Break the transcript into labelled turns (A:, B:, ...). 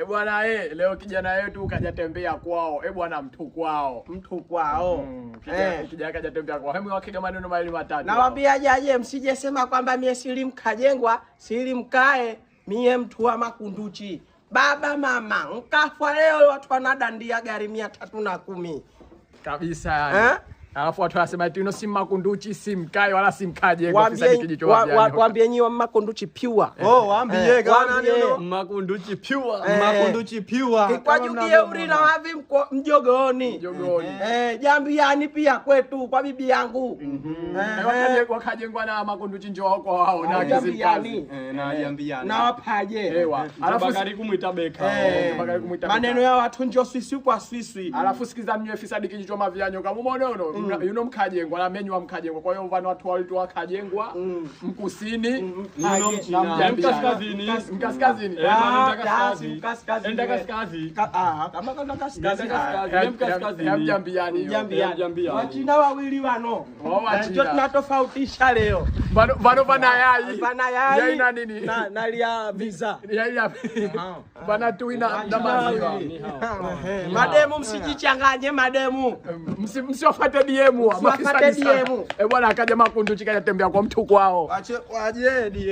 A: Bwana leo kijana wetu kaja tembea kwao. Bwana mtu kwao. Kijana kaja tembea kwao. Hebu wakiga maneno mawili matatu.
B: Nawaambia jaje msije sema kwamba mie Slim Kajengwa, Slim Kae, mie mtu wa Makunduchi. Baba mama, mkafwa leo watu wanadandia gari 310.
A: Kabisa yani. Alafu watu wasema eti si Makunduchi, si Mkae wala si Mkajengwa kisa kijicho wapi.
B: Waambie nyi wa Makunduchi pure.
C: Waambie kana neno
A: Makunduchi pure.
C: Makunduchi pure.
B: Kwa jugie uri na wavi mjogoni. Jambiani pia kwetu kwa bibi yangu.
A: Wakajengwa na Makunduchi njoo huko wao na
B: jambiani.
C: Na jambiani.
B: Na wapaje.
A: Alafu
C: Bakari kumuita beka.
B: Maneno ya watu njoo Swiswi kwa Swiswi.
A: Alafu sikiza mnyewe fisadi kijicho mavianyo kama umeona Mkajengwa na menyu wa Mkajengwa. Kwa hiyo mfano watu walitu Wakajengwa, Mkusini,
C: Mkaskazini.
A: Mkaskazini.
C: Enda kaskazini.
B: Kama kwenda kaskazini.
A: Jambiani.
B: Wachina wawili wano. Ndio tunatofautisha leo.
A: Bano bana yai.
B: Yai
A: na nini?
B: Na lia visa.
A: Yai bana tuina na maziwa.
B: Mademu msijichanganye mademu.
A: Msiwafuate DM.
B: Msiwafuate DM.
A: Bwana akaja Makunduchi kaja tembea kwa mtu kwao.
C: Waje DM.